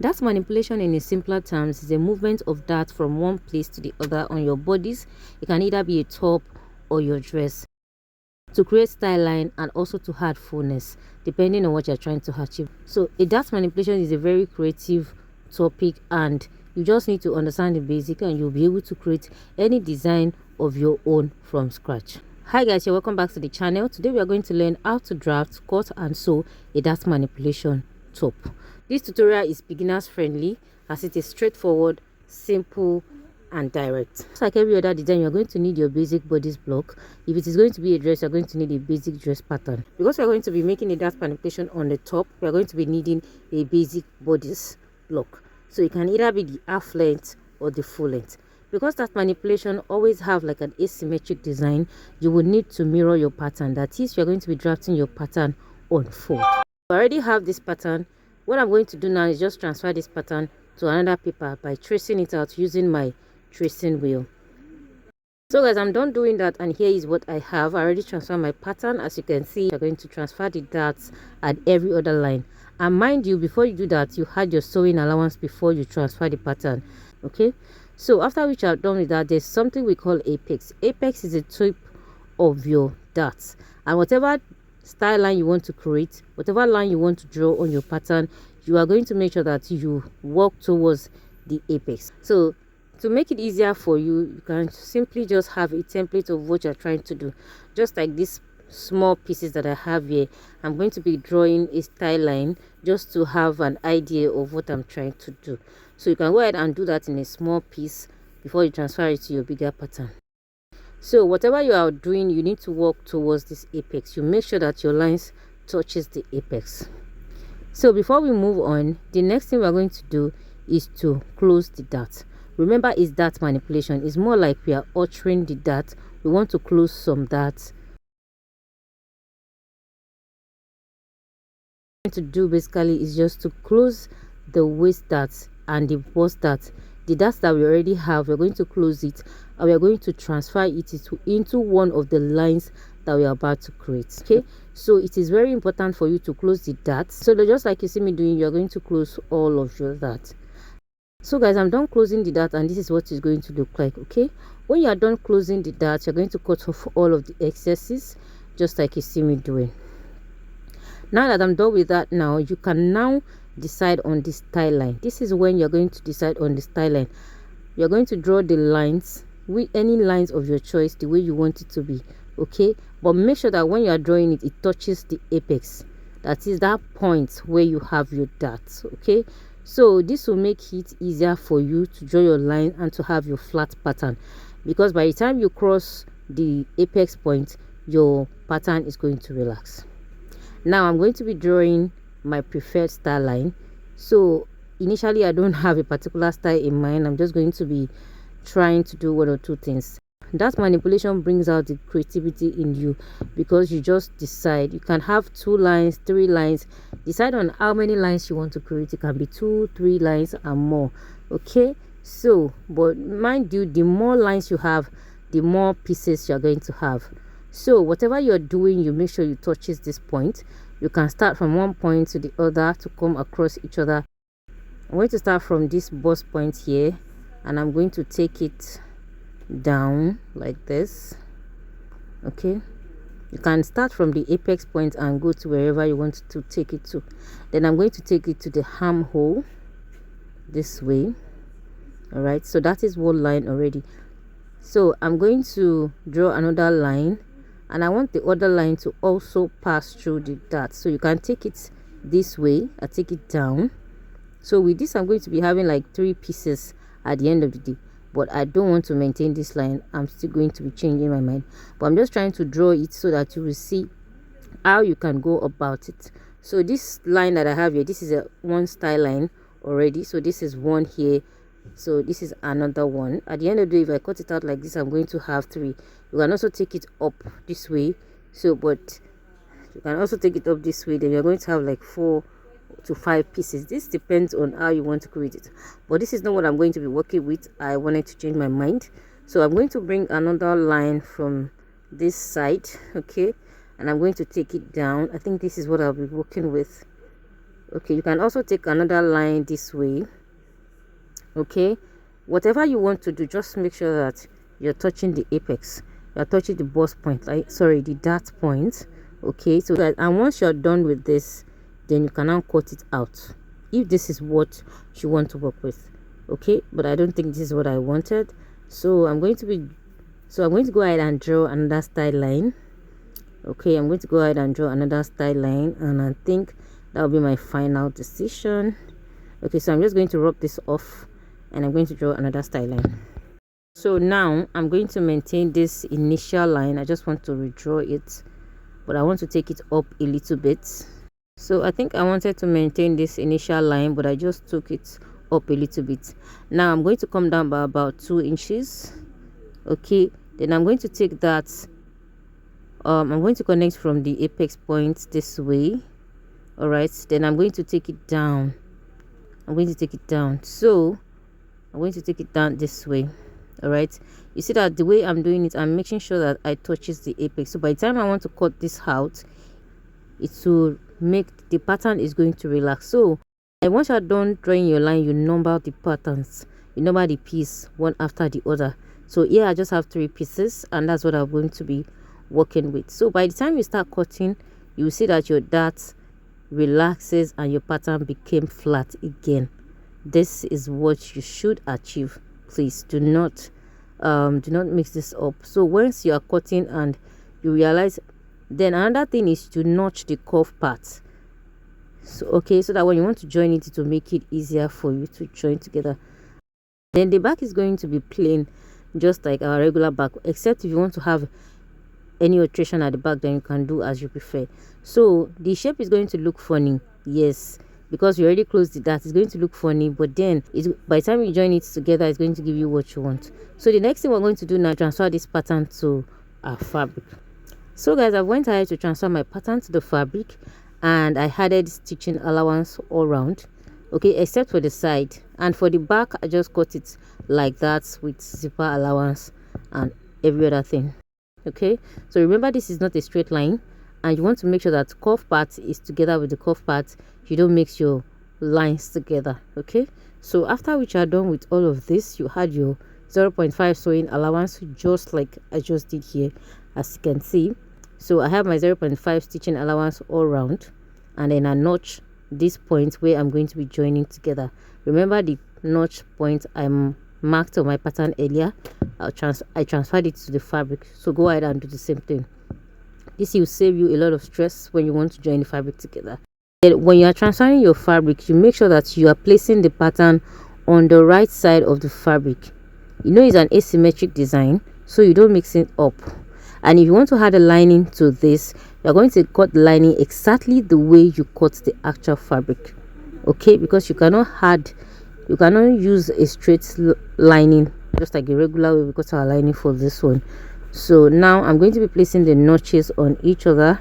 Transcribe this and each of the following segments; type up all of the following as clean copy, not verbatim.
Dart manipulation in a simpler terms is a movement of dart from one place to the other on your bodies. It can either be a top or your dress, to create style line and also to add fullness depending on what you're trying to achieve. So a dart manipulation is a very creative topic, and you just need to understand the basic and you'll be able to create any design of your own from scratch. Hi guys, you're welcome back to the channel. Today we are going to learn how to draft, cut and sew a dart manipulation top. This tutorial is beginners friendly as it is straightforward, simple and direct. Just like every other design, you're going to need your basic bodice block. If it is going to be a dress, you're going to need a basic dress pattern. Because we're going to be making a dart manipulation on the top, we're going to be needing a basic bodice block. So it can either be the half length or the full length. Because that manipulation always have like an asymmetric design, you will need to mirror your pattern. That is, you're going to be drafting your pattern on fold. I already have this pattern. What I'm going to do now is just transfer this pattern to another paper by tracing it out using my tracing wheel. So guys, I'm done doing that, and here is what I have. I already transferred my pattern. As you can see, you're going to transfer the darts at every other line. And mind you, before you do that, you had your sewing allowance before you transfer the pattern. Okay, so after which I've done with that, there's something we call apex. Apex is the tip of your darts, and whatever style line you want to create, whatever line you want to draw on your pattern, you are going to make sure that you walk towards the apex. So to make it easier for you, you can simply just have a template of what you're trying to do. Just like these small pieces that I have here, I'm going to be drawing a style line just to have an idea of what I'm trying to do. So you can go ahead and do that in a small piece before you transfer it to your bigger pattern. So whatever you are doing, you need to walk towards this apex. You make sure that your lines touches the apex. So before we move on, the next thing we're going to do is to close the dart. Remember, it's dart manipulation. It's more like we are altering the dart. We want to close some darts. What to do basically is just to close the waist darts and the bust darts. The darts that we already have, we're going to close it and we're going to transfer it into one of the lines that we are about to create. Okay, so it is very important for you to close the darts. So just like you see me doing, you're going to close all of your darts. So guys, I'm done closing the dart, and this is what it's going to look like. Okay, when you are done closing the dart, you're going to cut off all of the excesses just like you see me doing. Now that I'm done with that, now you can now decide on the style line. This is when you're going to decide on the style line. You're going to draw the lines with any lines of your choice the way you want it to be. Okay, but make sure that when you are drawing it, it touches the apex. That is that point where you have your darts. Okay, so this will make it easier for you to draw your line and to have your flat pattern, because by the time you cross the apex point, your pattern is going to relax. Now I'm going to be drawing my preferred style line. So initially I don't have a particular style in mind. I'm just going to be trying to do one or two things. That manipulation brings out the creativity in you, because you just decide. You can have 2 lines, 3 lines. Decide on how many lines you want to create. It can be 2, 3 lines and more. Okay, so but mind you, the more lines you have, the more pieces you're going to have. So whatever you're doing, you make sure you touches this point. You can start from one point to the other to come across each other. I'm going to start from this bust point here, and I'm going to take it down like this. Okay, you can start from the apex point and go to wherever you want to take it to. Then I'm going to take it to the armhole this way. All right, so that is one line already. So I'm going to draw another line, and I want the other line to also pass through the dart. So you can take it this way. I take it down. So with this, I'm going to be having like 3 pieces at the end of the day, but I don't want to maintain this line. I'm still going to be changing my mind, but I'm just trying to draw it so that you will see how you can go about it. So this line that I have here, this is a one style line already. So this is one here, so this is another one. At the end of the day, if I cut it out like this, I'm going to have 3. You can also take it up this way, so but you can also take it up this way, then you're going to have like 4 to 5 pieces. This depends on how you want to create it, but this is not what I'm going to be working with. I wanted to change my mind, so I'm going to bring another line from this side. Okay, and I'm going to take it down. I think this is what I'll be working with. Okay, you can also take another line this way. Okay, whatever you want to do, just make sure that you're touching the apex, you're touching the bust point, like sorry, the dart point. Okay, so that, and once you're done with this, then you can now cut it out if this is what you want to work with. Okay, but I don't think this is what I wanted, so I'm going to go ahead and draw another style line. Okay, I'm going to go ahead and draw another style line, and I think that will be my final decision. Okay, so I'm just going to rub this off, and I'm going to draw another style line. So now I'm going to maintain this initial line. I just want to redraw it, but I want to take it up a little bit. So I think I wanted to maintain this initial line, but I just took it up a little bit. Now I'm going to come down by about 2 inches. Okay, then I'm going to take that, I'm going to connect from the apex point this way. All right, then I'm going to take it down. I'm going to take it down. So I'm going to take it down this way. All right, you see that the way I'm doing it, I'm making sure that I touches the apex. So by the time I want to cut this out, it will make the pattern is going to relax. So and once you're done drawing your line, you number the patterns, you number the piece one after the other. So here I just have 3 pieces, and that's what I'm going to be working with. So by the time you start cutting, you will see that your dart relaxes and your pattern became flat again. This is what you should achieve. Please do not mix this up. So once you are cutting and you realize, then another thing is to notch the curve part. So okay, so that when you want to join it, it will make it easier for you to join together. Then the back is going to be plain, just like our regular back, except if you want to have any alteration at the back, then you can do as you prefer. So the shape is going to look funny, yes, because you already closed the dart. It's going to look funny, but then by the time you join it together, it's going to give you what you want. So the next thing we're going to do now, transfer this pattern to our fabric. So guys, I went ahead to transfer my pattern to the fabric, and I added stitching allowance all around, okay, except for the side. And for the back, I just cut it like that with zipper allowance and every other thing. Okay, so remember, this is not a straight line, and you want to make sure that curve part is together with the curve part. You don't mix your lines together. Okay, so after which you are done with all of this, you add your 0.5 sewing allowance, just like I just did here, as you can see. So I have my 0.5 stitching allowance all around, and then I notch this point where I'm going to be joining together. Remember the notch point I'm marked on my pattern earlier. I transferred it to the fabric, so go ahead and do the same thing. This will save you a lot of stress when you want to join the fabric together. Then when you are transferring your fabric, you make sure that you are placing the pattern on the right side of the fabric. You know it's an asymmetric design, so you don't mix it up. And if you want to add a lining to this, you're going to cut the lining exactly the way you cut the actual fabric. Okay, because you cannot use a straight lining just like a regular way we cut our lining for this one. So now I'm going to be placing the notches on each other,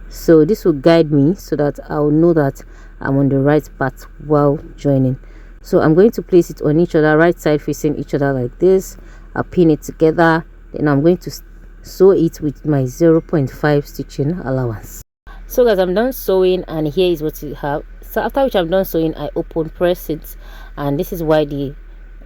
so this will guide me so that I'll know that I'm on the right path while joining. So I'm going to place it on each other, right side facing each other like this. I'll pin it together, then I'm going to sew it with my 0.5 stitching allowance. So guys, I'm done sewing, and here is what you have. So after which I'm done sewing, I open press it, and this is why the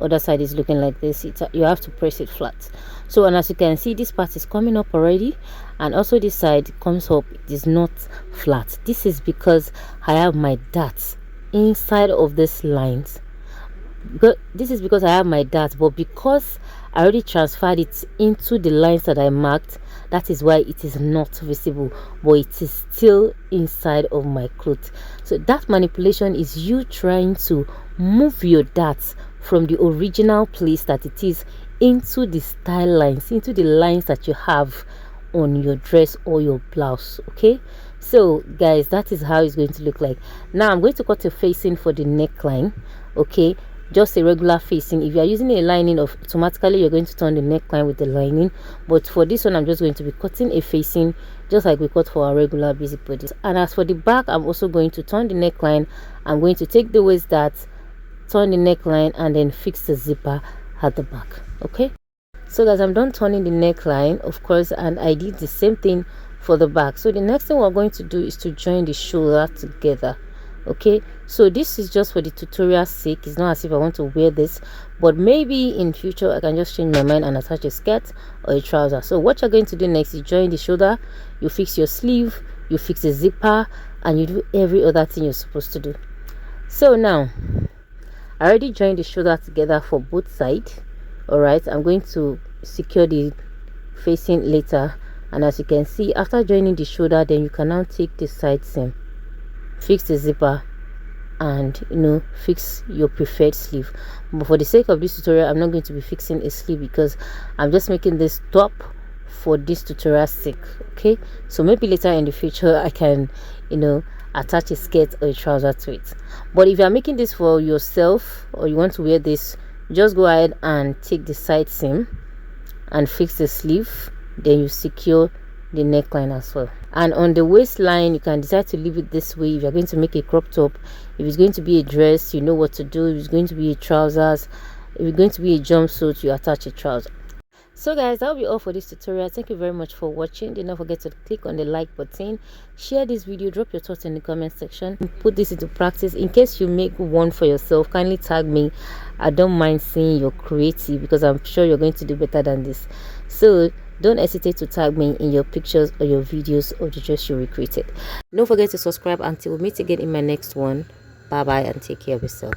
other side is looking like this. You have to press it flat. So, and as you can see, this part is coming up already, and also this side comes up. It is not flat. This is because I have my darts inside of these lines. This is because I have my darts, but because I already transferred it into the lines that I marked, that is why it is not visible, but it is still inside of my cloth. So that manipulation is you trying to move your darts from the original place that it is into the style lines, into the lines that you have on your dress or your blouse. Okay, so guys, that is how it's going to look like. Now I'm going to cut a facing for the neckline. Okay, just a regular facing. If you are using a lining, of automatically you're going to turn the neckline with the lining, but for this one I'm just going to be cutting a facing just like we cut for our regular basic bodies. And as for the back, I'm also going to turn the neckline. I'm going to take the waist dart, turn the neckline, and then fix the zipper at the back. Okay, so guys, I'm done turning the neckline, of course, and I did the same thing for the back. So the next thing we're going to do is to join the shoulder together. Okay, so this is just for the tutorial sake. It's not as if I want to wear this, but maybe in future I can just change my mind and attach a skirt or a trouser. So what you're going to do next is join the shoulder, you fix your sleeve, you fix the zipper, and you do every other thing you're supposed to do. So now I already joined the shoulder together for both sides. All right, I'm going to secure the facing later, and as you can see, after joining the shoulder, then you can now take the side seam, fix the zipper, and fix your preferred sleeve. But for the sake of this tutorial, I'm not going to be fixing a sleeve because I'm just making this top for this tutorial sake. Okay, so maybe later in the future I can attach a skirt or a trouser to it. But if you are making this for yourself or you want to wear this, just go ahead and take the side seam and fix the sleeve, then you secure the neckline as well. And on the waistline, you can decide to leave it this way if you're going to make a crop top. If it's going to be a dress, you know what to do. If it's going to be a trousers, if it's going to be a jumpsuit, you attach a trouser. So guys, that'll be all for this tutorial. Thank you very much for watching. Do not forget to click on the like button, share this video, drop your thoughts in the comment section, put this into practice. In case you make one for yourself, kindly tag me. I don't mind seeing your creative because I'm sure you're going to do better than this. So don't hesitate to tag me in your pictures or your videos or the dress you recreated. Don't forget to subscribe until we meet again in my next one. Bye bye and take care of yourself.